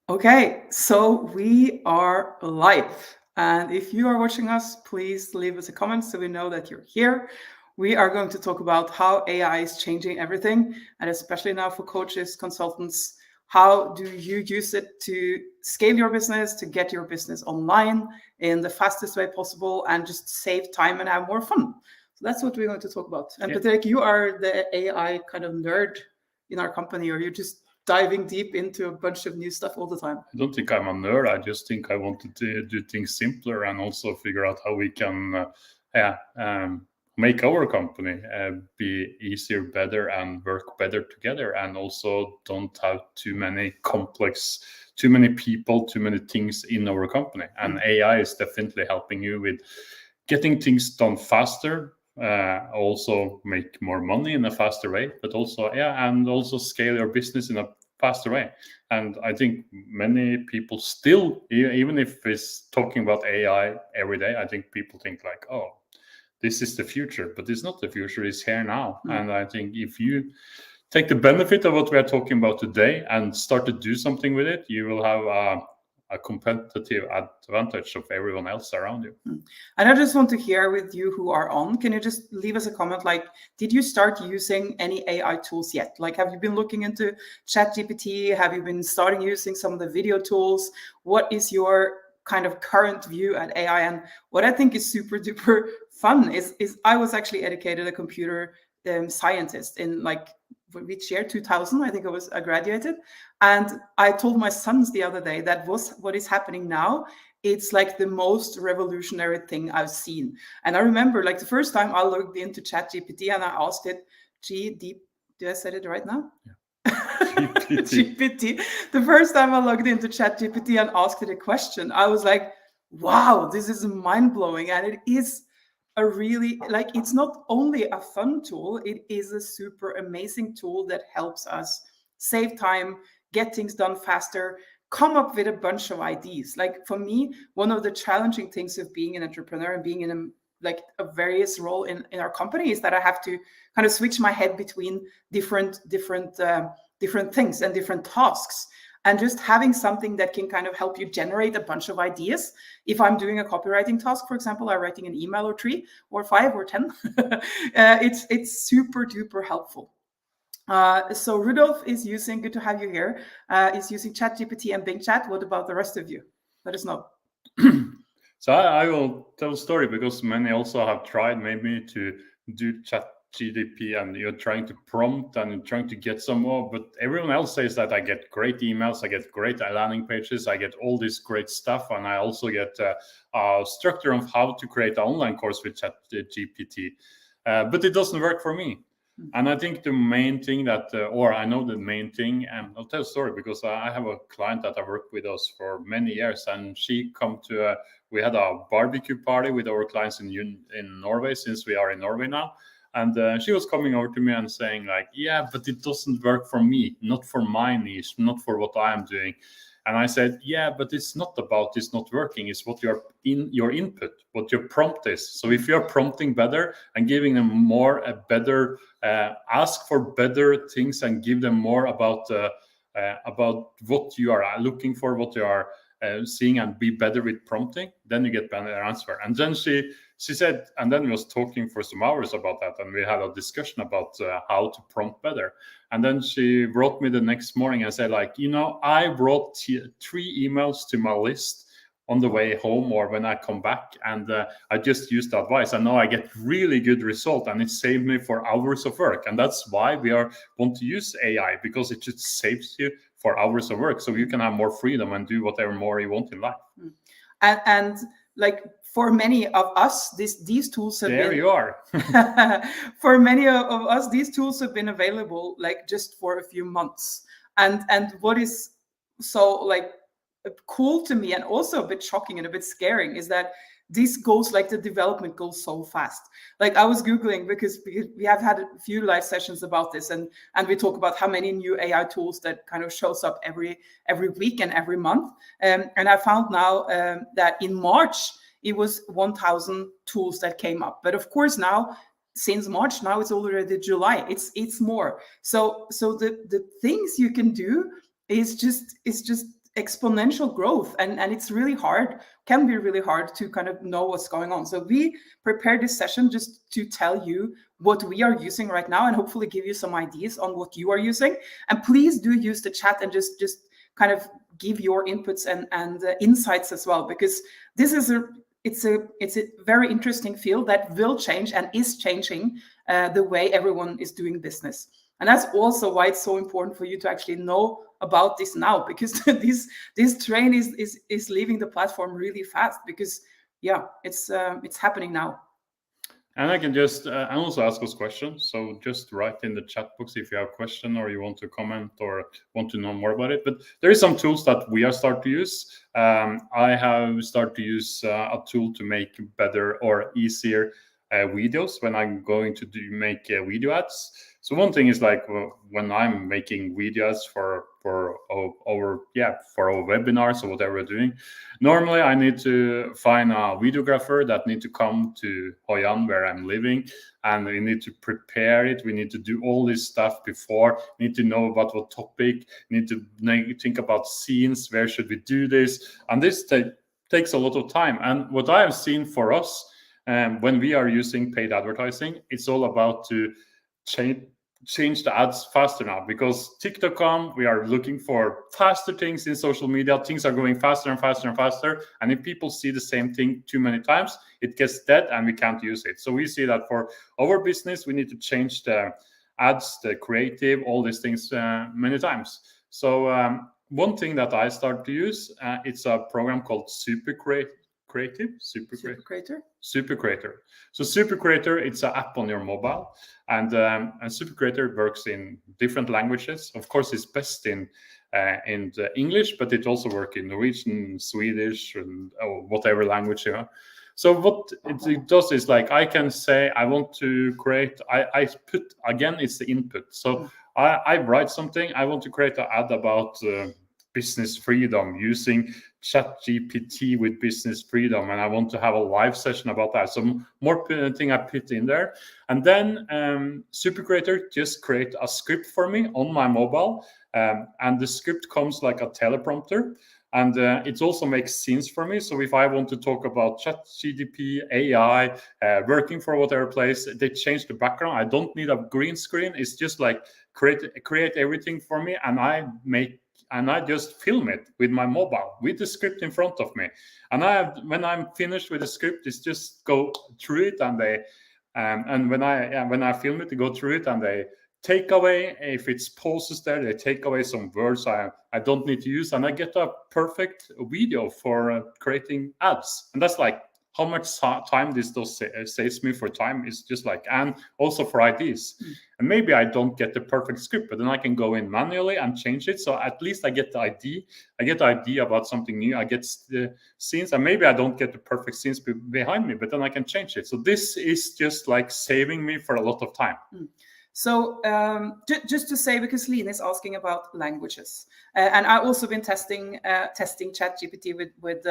Okay, so we are live. And if you are watching us, please leave us a comment so we know that you're here. We are going to talk about how AI is changing everything, and especially now for coaches, consultants. How do you use it to scale your business, to get your business online in the fastest way possible, and just save time and have more fun? So that's what we're going to talk about. And Yeah. Petter Erik, you are the AI kind of nerd in our company, or you're just diving deep into a bunch of new stuff all the time. I don't think I'm a nerd. I just think I wanted to do things simpler and also figure out how we can make our company be easier, better, and work better together, and also don't have too many people, too many things in our company. And AI is definitely helping you with getting things done faster, also make more money in a faster way, but also and also scale your business in a faster way. And I think many people still, even if it's talking about AI every day, I think people think like, oh, this is the future, but it's not the future, it's here now. And I think if you take the benefit of what we are talking about today and start to do something with it, you will have a competitive advantage of everyone else around you. And I just want to hear with you who are on, can you just leave us a comment like, did you start using any AI tools yet? Like, have you been looking into ChatGPT? Have you been starting using some of the video tools? What is your kind of current view at AI? And what I think is super duper fun is I was actually educated a computer scientist in like which year, 2000, I think I graduated. And I told my sons the other day that what is happening now, it's like the most revolutionary thing I've seen. And I remember like the first time I logged into ChatGPT and I asked it, do I say it right now? Yeah. GPT. The first time I logged into ChatGPT and asked it a question, I was like, wow, this is mind blowing. And it is a really, like, it's not only a fun tool, it is a super amazing tool that helps us save time, get things done faster, come up with a bunch of ideas. Like for me, one of the challenging things of being an entrepreneur and being in a various role in our company is that I have to kind of switch my head between different things and different tasks. And just having something that can kind of help you generate a bunch of ideas. If I'm doing a copywriting task, for example, I'm writing an email or 3 or 5 or 10, it's super duper helpful. So Rudolf is using, good to have you here, is using ChatGPT and Bing Chat. What about the rest of you? Let us know. So I will tell a story because many also have tried maybe to do ChatGPT and you're trying to prompt and you're trying to get some more, but everyone else says that I get great emails, I get great landing pages, I get all this great stuff, and I also get a structure of how to create an online course with ChatGPT. But it doesn't work for me. And I think the main thing that, or I know the main thing, and I'll tell a story because I have a client that I worked with us for many years, and she come to we had a barbecue party with our clients in Norway, since we are in Norway now. And she was coming over to me and saying like, yeah, but it doesn't work for me, not for my niche, not for what I am doing. And I said, yeah, but it's not about this not working. It's what you're in your input, what your prompt is. So if you're prompting better and giving them more, a better, ask for better things and give them more about what you are looking for, what you are seeing, and be better with prompting, then you get better answer. And then she said, and then we was talking for some hours about that, and we had a discussion about how to prompt better. And then she wrote me the next morning and said like, I brought 3 emails to my list on the way home or when I come back, and I just used the advice, and now I get really good result, and it saved me for hours of work. And that's why we want to use AI, because it just saves you for hours of work, so you can have more freedom and do whatever more you want in life. And like for many of us, these tools have there been, you are. For many of us, these tools have been available like just for a few months. And what is so like cool to me and also a bit shocking and a bit scaring is that this goes like the development goes so fast. Like I was Googling because we have had a few live sessions about this, and we talk about how many new AI tools that kind of shows up every week and every month. And I found now that in March, it was 1,000 tools that came up. But of course now, since March, now it's already July, it's more. So the things you can do is just exponential growth, and it's really hard, can be really hard to kind of know what's going on. So we prepared this session just to tell you what we are using right now, and hopefully give you some ideas on what you are using. And please do use the chat and just kind of give your inputs and insights as well, because this is it's a very interesting field that will change and is changing the way everyone is doing business. And that's also why it's so important for you to actually know about this now, because this train is leaving the platform really fast, because it's happening now. And I can just also ask us questions. So just write in the chat box if you have a question or you want to comment or want to know more about it. But there is some tools that we are starting to use. I have started to use a tool to make better or easier videos when I'm going to make video ads. So one thing is like when I'm making videos for our webinars or whatever we're doing, normally I need to find a videographer that need to come to Hoi An where I'm living, and we need to prepare it. We need to do all this stuff before. We need to know about what topic. We need to think about scenes. Where should we do this? And this takes a lot of time. And what I have seen for us, when we are using paid advertising, it's all about to change the ads faster now, because TikTok.com, we are looking for faster things in social media. Things are going faster and faster and faster. And if people see the same thing too many times, it gets dead and we can't use it. So we see that for our business, we need to change the ads, the creative, all these things many times. So one thing that I start to use, it's a program called Super Creator. So Super Creator, it's an app on your mobile, and Super Creator works in different languages. Of course, it's best in English, but it also works in Norwegian, Swedish, and whatever language you are. So what it does is, like, I can say I want to create. I put, again, it's the input. So I write something. I want to create an ad about business freedom using ChatGPT with business freedom, and I want to have a live session about that. So more thing I put in there, and then Super Creator just create a script for me on my mobile, and the script comes like a teleprompter, and it also makes scenes for me. So if I want to talk about ChatGPT, AI, working for whatever place, they change the background. I don't need a green screen. It's just like create everything for me, and I just film it with my mobile with the script in front of me. And when I'm finished with the script, it's just go through it, and they and when I film it, they go through it and they take away, if it's pauses there, they take away some words I don't need to use, and I get a perfect video for creating ads. And that's like how much time this does saves me for time. Is just like, and also for ideas. And maybe I don't get the perfect script, but then I can go in manually and change it. So at least I get the idea. I get the idea about something new. I get the scenes, and maybe I don't get the perfect scenes behind me, but then I can change it. So this is just like saving me for a lot of time. So just to say, because Line is asking about languages, and I've also been testing ChatGPT with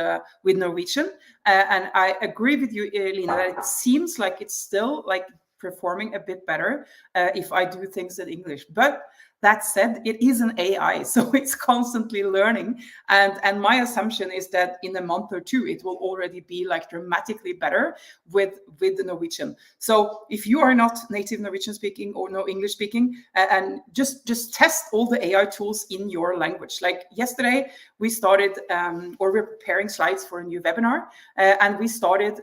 Norwegian, and I agree with you, Line, that it seems like it's still like performing a bit better if I do things in English. But that said, it is an AI, so it's constantly learning. And my assumption is that in a month or two, it will already be like dramatically better with the Norwegian. So if you are not native Norwegian speaking or no English speaking, and just test all the AI tools in your language. Like yesterday, we started, or we're preparing slides for a new webinar, and we started,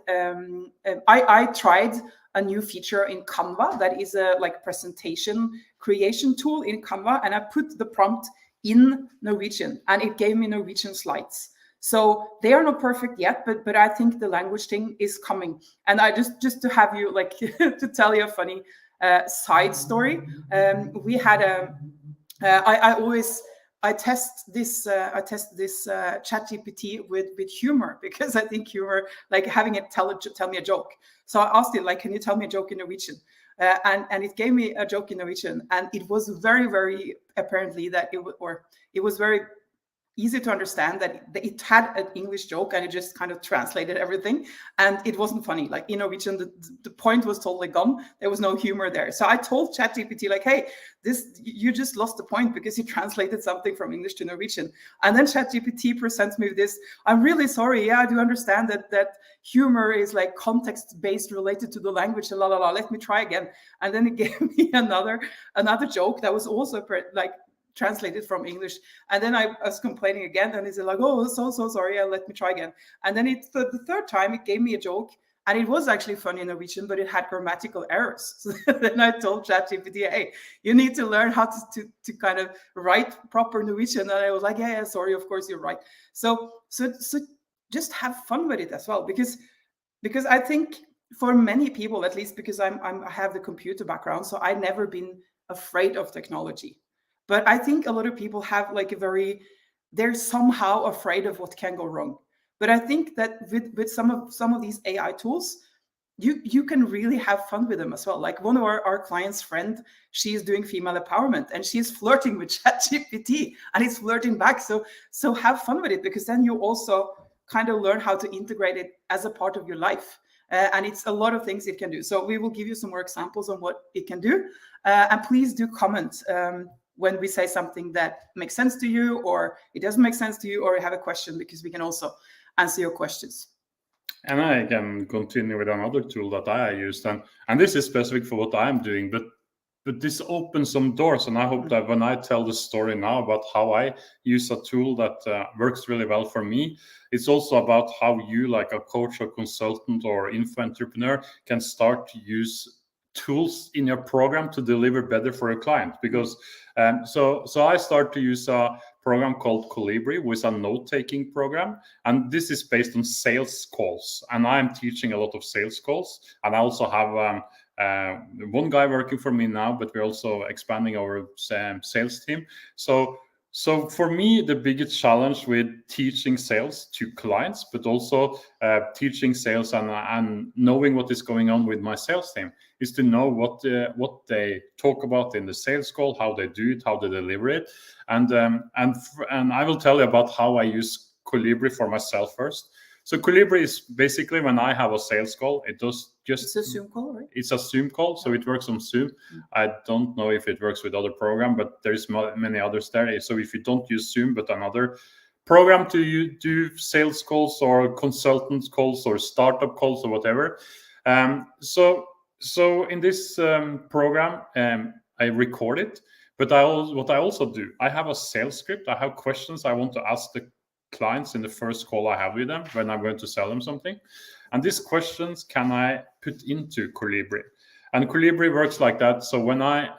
I tried a new feature in Canva that is a like presentation creation tool in Canva, and I put the prompt in Norwegian and it gave me Norwegian slides. So they are not perfect yet, but I think the language thing is coming. And I just to have you like to tell you a funny side story. We had I test this ChatGPT with humor, because I think humor, like having it tell me a joke. So I asked it, like, can you tell me a joke in Norwegian? And it gave me a joke in Norwegian, and it was very, very apparently that it was very easy to understand that it had an English joke and it just kind of translated everything, and it wasn't funny. Like in Norwegian, the point was totally gone. There was no humor there. So I told ChatGPT like, hey, you just lost the point because you translated something from English to Norwegian. And then ChatGPT presents me with this. I'm really sorry. Yeah, I do understand that humor is like context based related to the language. La la la. Let me try again. And then it gave me another joke that was also like translated from English. And then I was complaining again, and he said like, oh, so sorry, let me try again. And then the third time it gave me a joke, and it was actually funny in Norwegian, but it had grammatical errors. So then I told ChatGPT, hey, you need to learn how to kind of write proper Norwegian. And I was like, yeah, sorry, of course you're right. So just have fun with it as well, because I think for many people, at least because I have the computer background, so I've never been afraid of technology. But I think a lot of people have like they're somehow afraid of what can go wrong. But I think that with some of these AI tools, you can really have fun with them as well. Like one of our clients' friend, she's doing female empowerment and she's flirting with ChatGPT and it's flirting back. So have fun with it, because then you also kind of learn how to integrate it as a part of your life. And it's a lot of things it can do. So we will give you some more examples on what it can do. And please do comment when we say something that makes sense to you, or it doesn't make sense to you, or you have a question, because we can also answer your questions. And I can continue with another tool that I used, and this is specific for what I'm doing, but this opens some doors. And I hope that when I tell the story now about how I use a tool that works really well for me, it's also about how you, like a coach or consultant or info entrepreneur, can start to use tools in your program to deliver better for your client. Because so I start to use a program called Colibri, which is a note-taking program, and this is based on sales calls. And I'm teaching a lot of sales calls, and I also have one guy working for me now, but we're also expanding our sales team. So for me, the biggest challenge with teaching sales to clients, but also teaching sales and knowing what is going on with my sales team, is to know what they talk about in the sales call, how they do it, how they deliver it, and I will tell you about how I use Colibri for myself first. So Colibri is basically when I have a sales call, it does just... It's a Zoom call, right? It's a Zoom call, so it works on Zoom. I don't know if it works with other program, but there's many others there. So if you don't use Zoom, but another program to do sales calls or consultant calls or startup calls or whatever. So in this program, I record it, but what I also do, I have a sales script. I have questions I want to ask the clients in the first call I have with them when I'm going to sell them something. And these questions can I put into Colibri. And Colibri works like that. So when I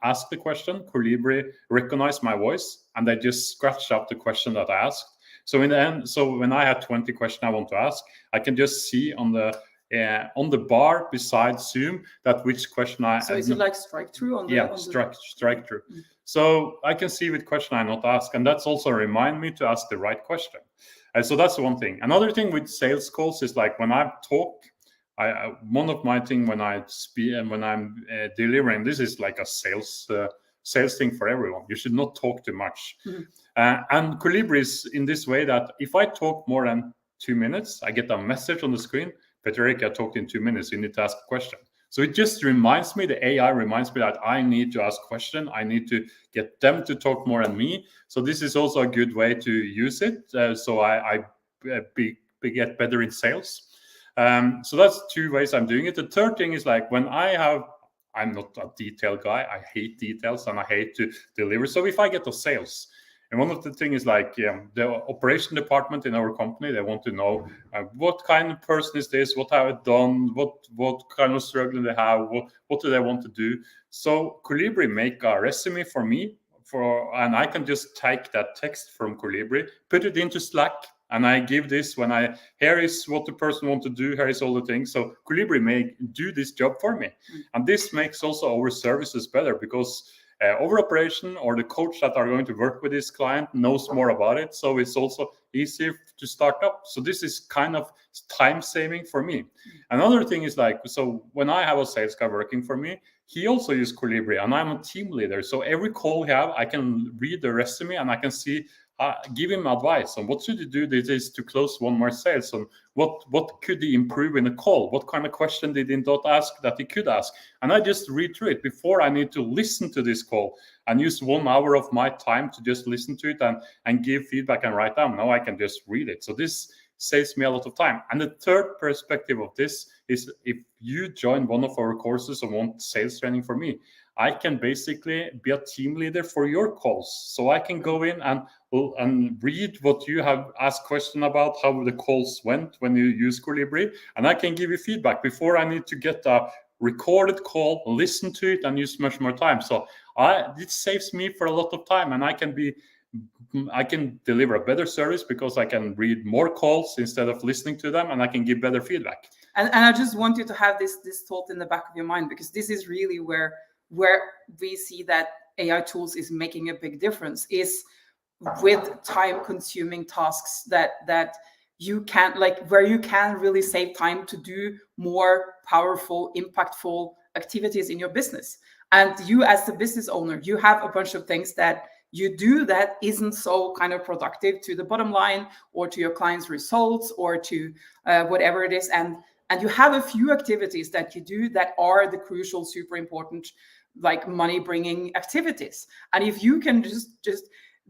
ask the question, Colibri recognize my voice and they just scratch up the question that I asked. So in the end, so when I have 20 questions I want to ask, I can just see on the bar beside Zoom that which question I... So is it like strike through on the... Yeah, strike through. So I can see which question I not ask, and that's also remind me to ask the right question. So that's one thing. Another thing with sales calls is like when I talk, one of my thing when I speak and when I'm delivering, this is like a sales thing for everyone. You should not talk too much. And Colibri is in this way that if I talk more than 2 minutes, I get a message on the screen. Petter Erik, I talked in 2 minutes. You need to ask a question. So it just reminds me, the AI reminds me that I need to ask question. I need to get them to talk more than me. So this is also a good way to use it. So I get better in sales. So that's 2 ways I'm doing it. The third thing is like when I'm not a detail guy. I hate details and I hate to deliver. So if I get the sales, and one of the things is like the operation department in our company, they want to know what kind of person is this, what have I done, what kind of struggle they have, what do they want to do. So Colibri make a resume for me, and I can just take that text from Colibri, put it into Slack, and I give this here is what the person want to do, here is all the things. So Colibri do this job for me. And this makes also our services better, because over operation or the coach that are going to work with this client knows more about it. So it's also easier to start up. So this is kind of time saving for me. Another thing is like, so when I have a sales guy working for me, he also uses Colibri, and I'm a team leader. So every call we have, I can read the resume and I can see, give him advice on what should he do this is to close one more sales, and what could he improve in a call, what kind of question did he not ask that he could ask, and I just read through it before I need to listen to this call and use 1 hour of my time to just listen to it and give feedback and write down. Now I can just read it. So this saves me a lot of time. And the third perspective of this is, if you join one of our courses or want sales training for me, I can basically be a team leader for your calls. So I can go in and read what you have asked question about, how the calls went when you use Colibri, and I can give you feedback before I need to get a recorded call, listen to it, and use much more time. So it saves me for a lot of time, and I can deliver a better service because I can read more calls instead of listening to them, and I can give better feedback. And I just want you to have this thought in the back of your mind, because this is really where we see that AI tools is making a big difference, is with time-consuming tasks that you can, like, where you can really save time to do more powerful, impactful activities in your business. And you, as the business owner, you have a bunch of things that you do that isn't so kind of productive to the bottom line or to your clients' results or to whatever it is. And you have a few activities that you do that are the crucial, super important, like money bringing activities. And if you can just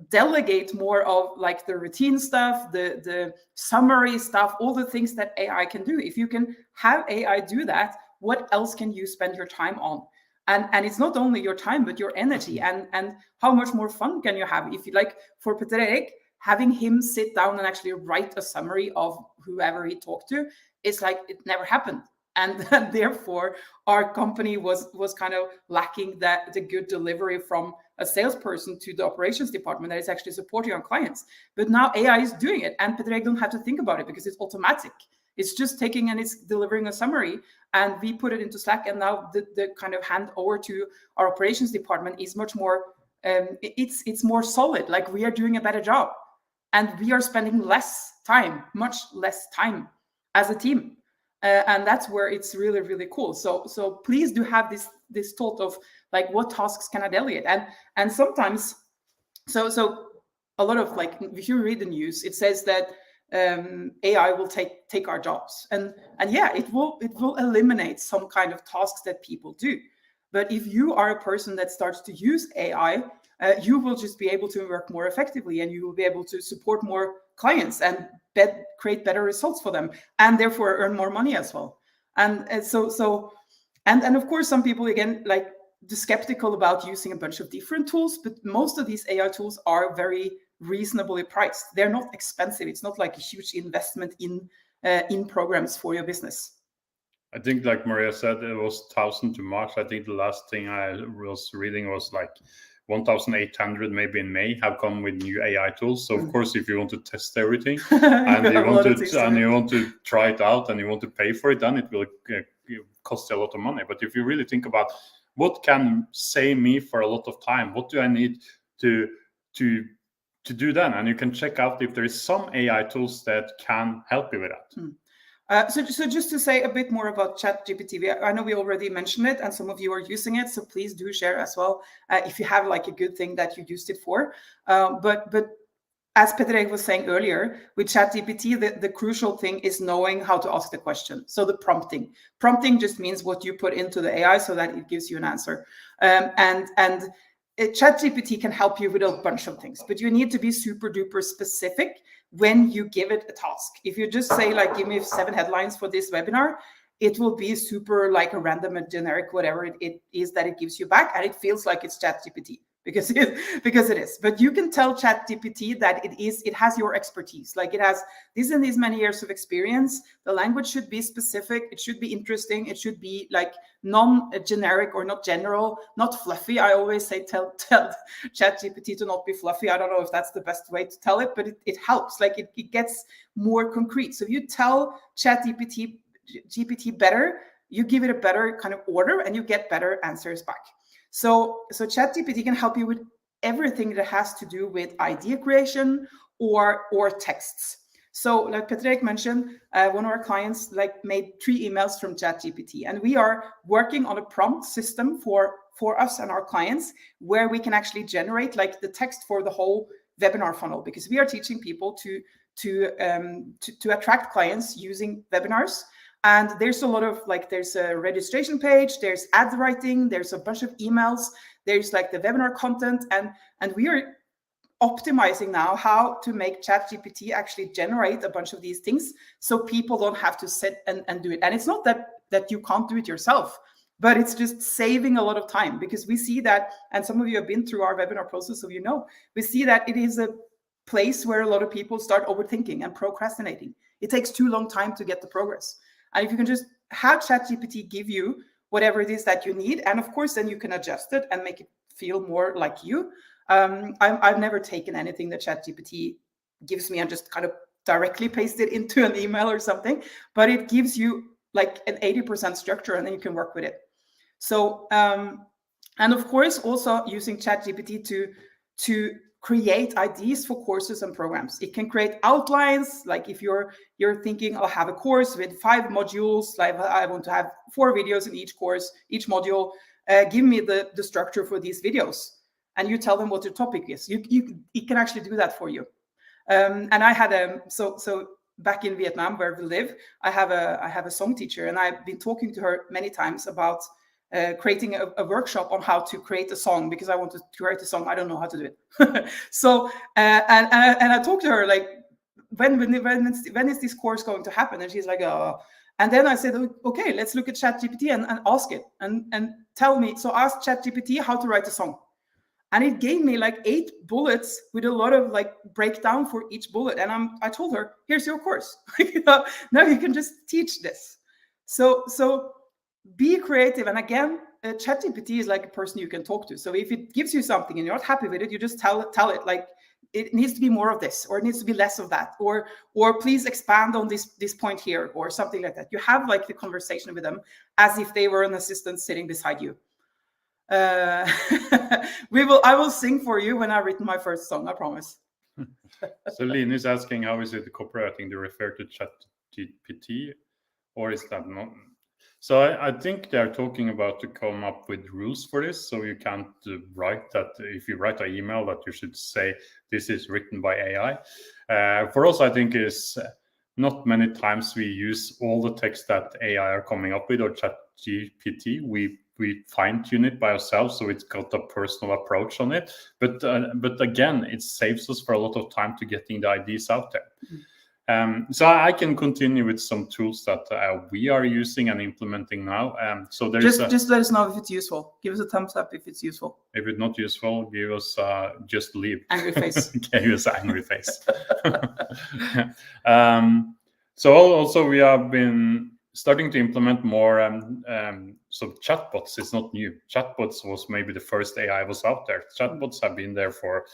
delegate more of like the routine stuff, the summary stuff, all the things that AI can do, if you can have AI do that, what else can you spend your time on? And it's not only your time, but your energy, and how much more fun can you have if you, like, for Petter Erik, having him sit down and actually write a summary of whoever he talked to, it's like it never happened. And therefore our company was kind of lacking the good delivery from a salesperson to the operations department that is actually supporting our clients. But now AI is doing it, and Petter Erik don't have to think about it because it's automatic. It's just taking and it's delivering a summary, and we put it into Slack, and now the kind of hand over to our operations department is much more it's more solid. Like, we are doing a better job, and we are spending much less time as a team, and that's where it's really, really cool. So please do have this thought of, like, what tasks can I delegate, and sometimes so a lot of, like, if you read the news, it says that AI will take our jobs, and yeah, it will eliminate some kind of tasks that people do. But if you are a person that starts to use AI, you will just be able to work more effectively, and you will be able to support more clients and create better results for them, and therefore earn more money as well. And of course, some people, again, like, skeptical about using a bunch of different tools, but most of these AI tools are very reasonably priced. They're not expensive. It's not like a huge investment in programs for your business. I think, like Maria said, it was 1,000 to March. I think the last thing I was reading was like 1,800 maybe in May have come with new AI tools. So of course, if you want to test everything and you want to try it out and you want to pay for it, then it will cost you a lot of money. But if you really think about what can save me for a lot of time, what do I need to do then, and you can check out if there is some AI tools that can help you with that. So just to say a bit more about ChatGPT, I know we already mentioned it, and some of you are using it, so please do share as well if you have, like, a good thing that you used it for. But as Petter Erik was saying earlier, with ChatGPT, the crucial thing is knowing how to ask the question. So the prompting. Prompting just means what you put into the AI so that it gives you an answer. And ChatGPT can help you with a bunch of things, but you need to be super duper specific when you give it a task. If you just say, like, give me 7 headlines for this webinar, it will be super, like, a random and generic whatever it is that it gives you back, and it feels like it's ChatGPT because it is. But you can tell ChatGPT that it has your expertise. Like, it has this and these many years of experience. The language should be specific. It should be interesting. It should be, like, non-generic or not general, not fluffy. I always say tell ChatGPT to not be fluffy. I don't know if that's the best way to tell it, but it helps. Like, it gets more concrete. So if you tell ChatGPT better, you give it a better kind of order, and you get better answers back. So ChatGPT can help you with everything that has to do with idea creation or texts. So like Petter Erik mentioned, one of our clients like made 3 emails from ChatGPT, and we are working on a prompt system for us and our clients where we can actually generate like the text for the whole webinar funnel, because we are teaching people to attract clients using webinars. And there's a lot of like, there's a registration page, there's ad writing, there's a bunch of emails, there's like the webinar content, and we are optimizing now how to make ChatGPT actually generate a bunch of these things so people don't have to sit and do it. And it's not that you can't do it yourself, but it's just saving a lot of time, because we see that, and some of you have been through our webinar process, so you know, we see that it is a place where a lot of people start overthinking and procrastinating. It takes too long time to get the progress. And if you can just have ChatGPT give you whatever it is that you need, and of course, then you can adjust it and make it feel more like you. I've never taken anything that ChatGPT gives me and just kind of directly paste it into an email or something, but it gives you like an 80% structure, and then you can work with it. So, and of course, also using ChatGPT to create ideas for courses and programs. It can create outlines. Like if you're thinking, I'll have a course with 5 modules, like I want to have 4 videos in each course, each module, give me the structure for these videos. And you tell them what your topic is. It can actually do that for you. And I had so back in Vietnam where we live, I have a song teacher, and I've been talking to her many times about creating a workshop on how to create a song, because I want to create a song. I don't know how to do it. So and I talked to her like, when is this course going to happen? And she's like, oh. And then I said, okay, let's look at ChatGPT and ask it and tell me. So ask ChatGPT how to write a song. And it gave me like 8 bullets with a lot of like breakdown for each bullet. And I told her, here's your course. Now you can just teach this. So be creative. And again, ChatGPT is like a person you can talk to. So if it gives you something and you're not happy with it, you just tell it like, it needs to be more of this, or it needs to be less of that, or please expand on this point here, or something like that. You have like the conversation with them as if they were an assistant sitting beside you. I will sing for you when I've written my first song, I promise. So Lynn is asking, how is it copywriting to refer to ChatGPT, or is that not? So I think they're talking about to come up with rules for this. So you can't write that, if you write an email, that you should say this is written by AI. For us, I think is not many times we use all the text that AI are coming up with, or ChatGPT. We fine tune it by ourselves, so it's got a personal approach on it. But again, it saves us for a lot of time to getting the ideas out there. So I can continue with some tools that we are using and implementing now. So there's just let us know if it's useful. Give us a thumbs up if it's useful. If it's not useful, give us just leave. Angry face. Give us angry face. So also we have been starting to implement more so chatbots is not new. Chatbots was maybe the first AI was out there. Chatbots have been there for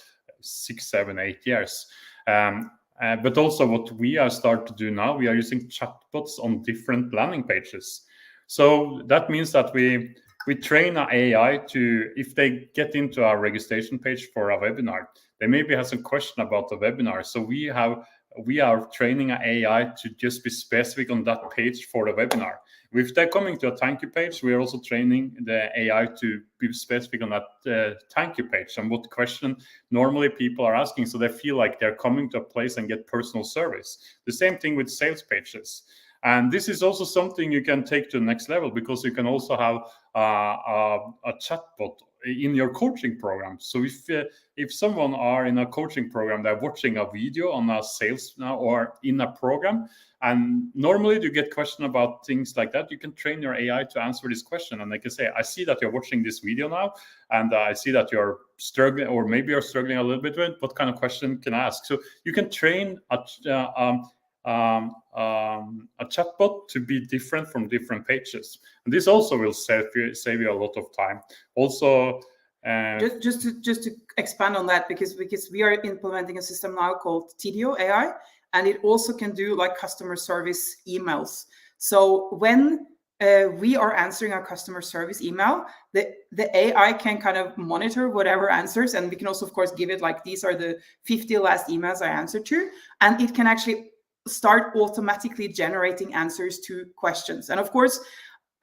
6, 7, 8 years. But also what we are starting to do now, we are using chatbots on different landing pages. So that means that we train our AI to, if they get into our registration page for a webinar, they maybe have some question about the webinar. So we are training our AI to just be specific on that page for the webinar. If they're coming to a thank you page, we are also training the AI to be specific on that thank you page and what question normally people are asking, so they feel like they're coming to a place and get personal service. The same thing with sales pages. And this is also something you can take to the next level, because you can also have a chatbot in your coaching program. So if someone are in a coaching program, they're watching a video on a sales now or in a program, and normally you get question about things like that, you can train your AI to answer this question. And they can say, I see that you're watching this video now, and I see that you're struggling, or maybe you're struggling a little bit with it. What kind of question can I ask? So you can train a chatbot to be different from different pages, and this also will save you a lot of time. Also, just to expand on that, because we are implementing a system now called TDO AI, and it also can do like customer service emails. So when we are answering our customer service email, the AI can kind of monitor whatever answers, and we can also, of course, give it like, these are the 50 last emails I answered to, and it can actually start automatically generating answers to questions. And of course,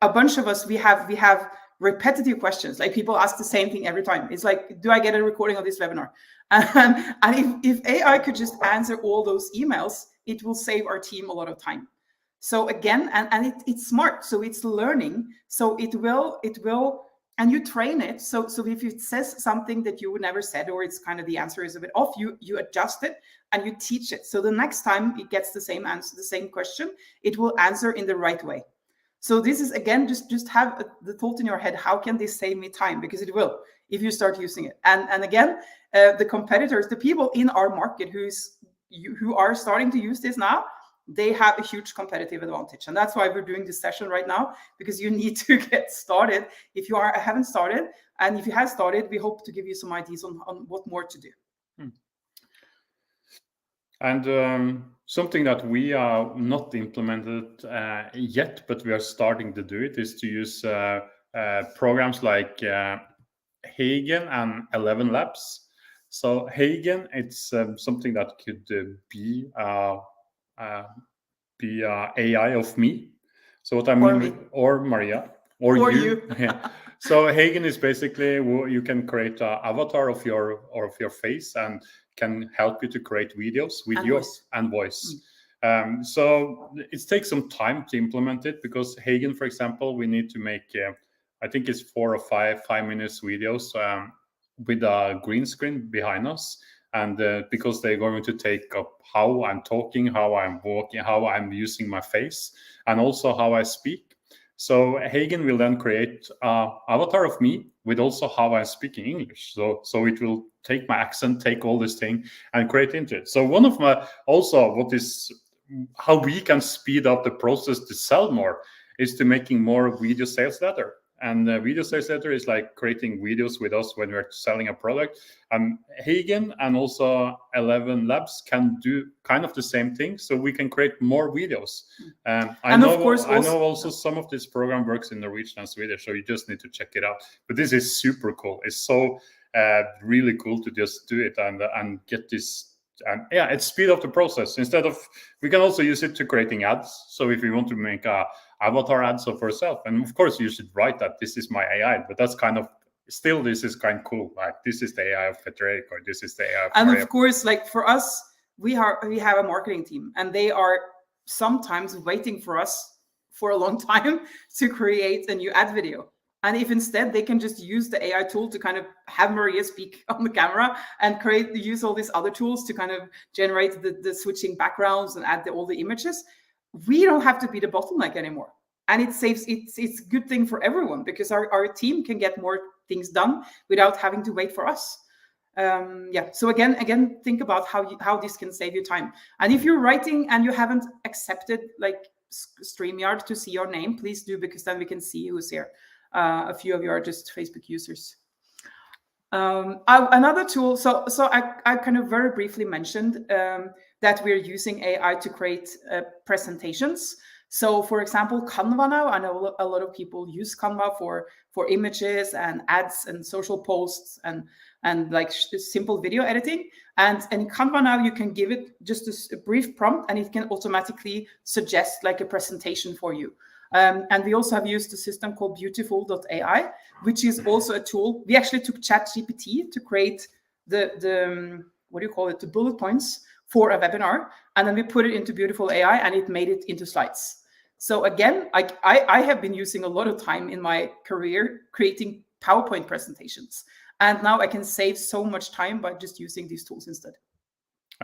a bunch of us, we have repetitive questions, like people ask the same thing every time. It's like, do I get a recording of this webinar? And if AI could just answer all those emails, it will save our team a lot of time. So again, and it's smart, so it's learning, so it will, and you train it. So if it says something that you would never said, or it's kind of the answer is a bit off, you adjust it and you teach it. So the next time it gets the same answer, the same question, it will answer in the right way. So this is, again, just have the thought in your head, how can this save me time? Because it will, if you start using it. And again, the competitors, the people in our market who are starting to use this now, they have a huge competitive advantage. And that's why we're doing this session right now, because you need to get started if you haven't started. And if you have started, we hope to give you some ideas on what more to do. And something that we are not implemented yet, but we are starting to do it, is to use programs like Hagen and 11 Labs. So Hagen, it's something that could be AI of me. So what I mean, or Maria, or you. Yeah. So Hagen is basically, you can create an avatar of your face and can help you to create videos with and voice. So it takes some time to implement it, because Hagen, for example, we need to make I think it's 4 or 5 minutes videos with a green screen behind us. And because they're going to take up how I'm talking, how I'm walking, how I'm using my face, and also how I speak. So Hagen will then create an avatar of me with also how I'm speaking English. So it will take my accent, take all this thing, and create into it. So one of my, also what is, how we can speed up the process to sell more, is to making more video sales letter. And video sales letter is like creating videos with us when we're selling a product. Hagen and also 11 Labs can do kind of the same thing, so we can create more videos. I know also some of this program works in Norwegian and Swedish, so you just need to check it out. But this is super cool. It's so really cool to just do it and get this. And yeah, it's speed up the process. Instead of, we can also use it to creating ads. So if you want to make a avatar ads of yourself, and of course you should write that this is my AI, but that's kind of, still, this is kind of cool. Like, this is the AI of Petter Erik, or this is the AI of and Maria. Of course, like for us, we have a marketing team, and they are sometimes waiting for us for a long time to create a new ad video. And if instead they can just use the AI tool to kind of have Maria speak on the camera and use all these other tools to kind of generate the switching backgrounds and add all the images, we don't have to be the bottleneck anymore. And it's a good thing for everyone, because our team can get more things done without having to wait for us. So again, think about how this can save you time. And if you're writing and you haven't accepted like StreamYard to see your name, please do, because then we can see who's here. A few of you are just Facebook users. Another tool, so I kind of very briefly mentioned that we're using AI to create presentations. So for example, Canva now, I know a lot of people use Canva for images and ads and social posts and like simple video editing. And in Canva now, you can give it just a brief prompt, and it can automatically suggest like a presentation for you. And we also have used a system called beautiful.ai, which is also a tool. We actually took ChatGPT to create the what do you call it, the bullet points for a webinar, and then we put it into Beautiful AI, and it made it into slides. So again, I have been using a lot of time in my career creating PowerPoint presentations, and now I can save so much time by just using these tools instead.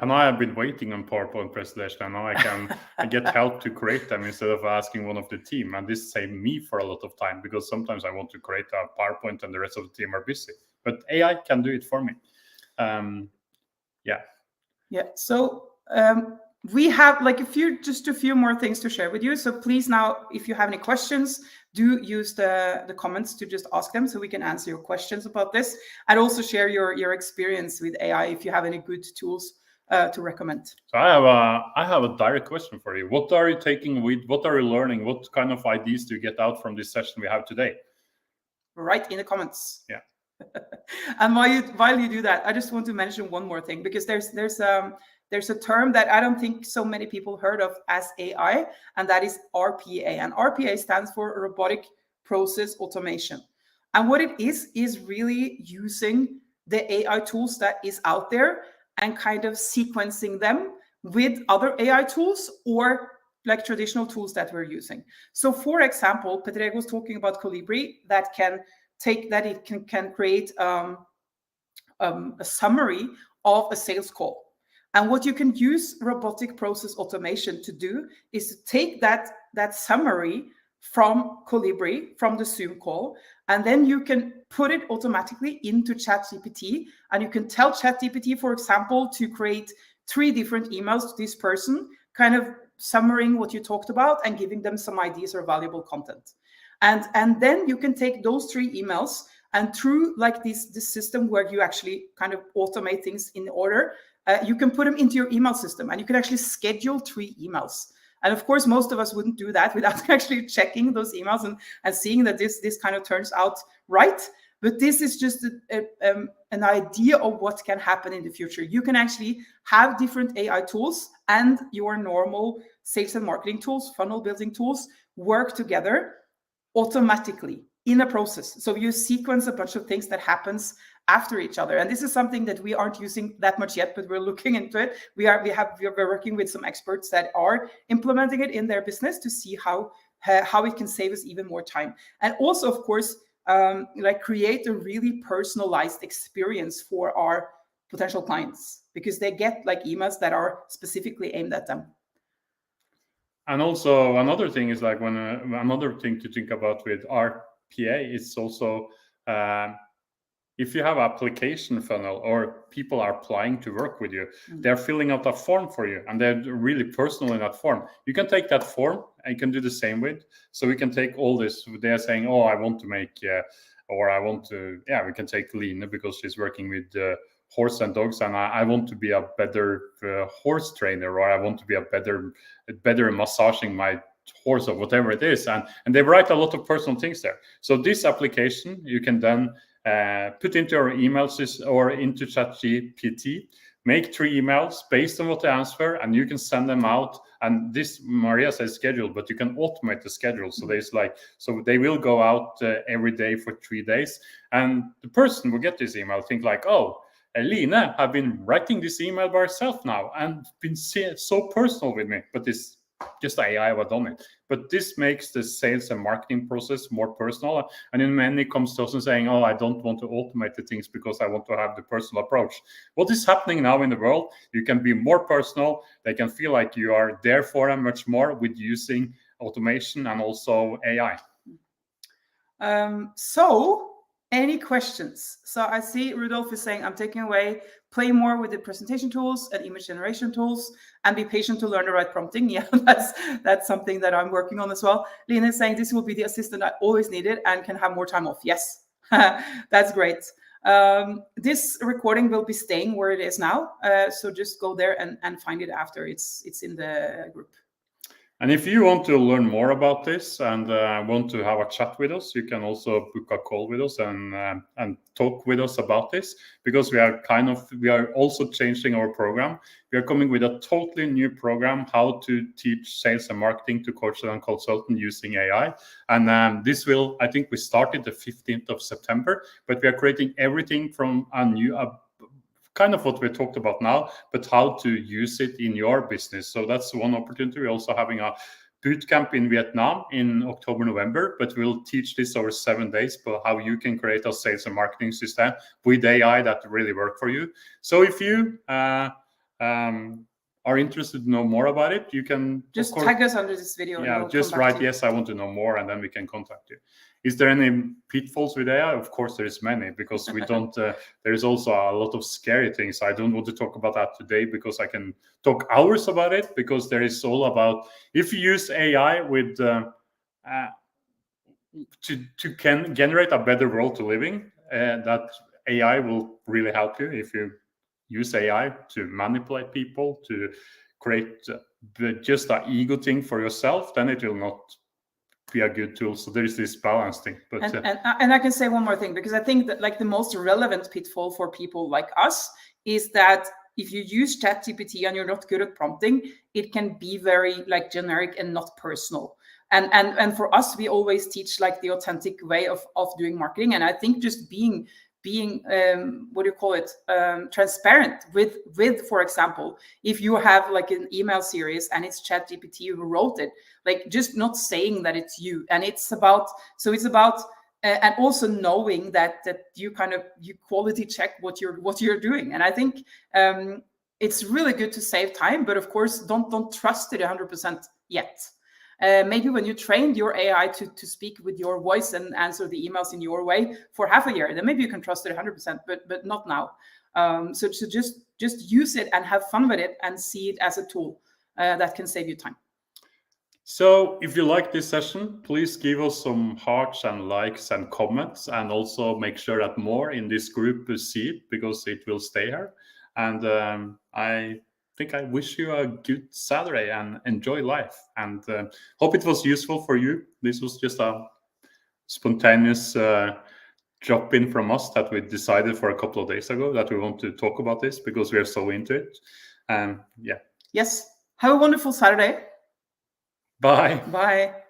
And I have been waiting on PowerPoint presentation, and now I get help to create them instead of asking one of the team. And this saved me for a lot of time, because sometimes I want to create a PowerPoint and the rest of the team are busy. But AI can do it for me. Yeah. So we have like a few more things to share with you. So please now, if you have any questions, do use the comments to just ask them, so we can answer your questions about this, and also share your experience with AI if you have any good tools to recommend. So I have a direct question for you. What are you taking with? What are you learning? What kind of ideas do you get out from this session we have today? Write in the comments. Yeah. And while you do that, I just want to mention one more thing, because there's a term that I don't think so many people heard of as AI, and that is RPA. And RPA stands for Robotic Process Automation. And what it is really using the AI tools that is out there and kind of sequencing them with other AI tools or like traditional tools that we're using. So for example, Petter Erik was talking about Colibri that can create a summary of a sales call. And what you can use robotic process automation to do is to take that summary from Colibri, from the Zoom call, and then you can put it automatically into ChatGPT, and you can tell ChatGPT, for example, to create 3 different emails to this person, kind of summarizing what you talked about and giving them some ideas or valuable content. And then you can take those 3 emails, and through like this system where you actually kind of automate things in order, you can put them into your email system, and you can actually schedule 3 emails. And of course, most of us wouldn't do that without actually checking those emails and seeing that this kind of turns out right. But this is just an idea of what can happen in the future. You can actually have different AI tools and your normal sales and marketing tools, funnel building tools, work together automatically in a process. So you sequence a bunch of things that happens after each other. And this is something that we aren't using that much yet, but we're looking into it. We're working with some experts that are implementing it in their business to see how it can save us even more time. And also, of course, like create a really personalized experience for our potential clients, because they get like emails that are specifically aimed at them. And also another thing is like another thing to think about with RPA is also if you have application funnel or people are applying to work with you, they're filling out a form for you, and they're really personal in that form. You can take that form and you can do the same with. So we can take all this. They're saying, oh, I want to make, or I want to, we can take Line because she's working with horse and dogs, and I want to be a better horse trainer, or I want to be a better massaging my horse, or whatever it is. And they write a lot of personal things there. So this application, you can then put into your email system or into ChatGPT, make 3 emails based on what they answer, and you can send them out. And this, Maria says schedule, but you can automate the schedule. So so they will go out every day for 3 days, and the person will get this email, think like, oh, Line have been writing this email by herself now and been so personal with me, but this just AI have done it. But this makes the sales and marketing process more personal. And in many comes to us and saying, oh, I don't want to automate the things because I want to have the personal approach. What is happening now in the world? You can be more personal. They can feel like you are there for them much more with using automation and also AI. So any questions? So I see Rudolf is saying, I'm taking away, play more with the presentation tools and image generation tools, and be patient to learn the right prompting. Yeah, that's something that I'm working on as well. Lina is saying, this will be the assistant I always needed and can have more time off. Yes, that's great. This recording will be staying where it is now. So just go there and find it after. It's in the group. And if you want to learn more about this and want to have a chat with us, you can also book a call with us and talk with us about this, because we are also changing our program. We are coming with a totally new program, how to teach sales and marketing to coaches and consultants using AI. And this will, I think we started the 15th of September, but we are creating everything from a new kind of what we talked about now, but how to use it in your business. So that's one opportunity. We're also having a boot camp in Vietnam in October, November, but we'll teach this over 7 days, but how you can create a sales and marketing system with AI that really work for you. So if you are interested to know more about it, you can just tag us under this video. Yeah, just write, yes, I want to know more, and then we can contact you. Is there any pitfalls with AI? Of course, there is many, because we don't. There is also a lot of scary things. I don't want to talk about that today, because I can talk hours about it. Because there is all about, if you use AI with to generate a better world to live in, that AI will really help you if you use AI to manipulate people, to create just an ego thing for yourself, then it will not be a good tool. So there is this balance thing. But and I can say one more thing, because I think that like the most relevant pitfall for people like us is that if you use ChatGPT and you're not good at prompting, it can be very like generic and not personal. And for us, we always teach like the authentic way of doing marketing. And I think just being what do you call it, transparent with, for example, if you have like an email series and it's ChatGPT who wrote it, like just not saying that it's you. And it's about and also knowing that you quality check what you're doing. And I think it's really good to save time, but of course don't trust it 100% yet. Maybe when you trained your AI to speak with your voice and answer the emails in your way for half a year, then maybe you can trust it 100%, but not now. So just use it and have fun with it and see it as a tool that can save you time. So if you like this session, please give us some hearts and likes and comments, and also make sure that more in this group see it, because it will stay here. And I think I wish you a good Saturday and enjoy life, and hope it was useful for you. This was just a spontaneous drop in from us that we decided for a couple of days ago that we want to talk about this because we are so into it. And yeah. Yes. Have a wonderful Saturday. Bye. Bye.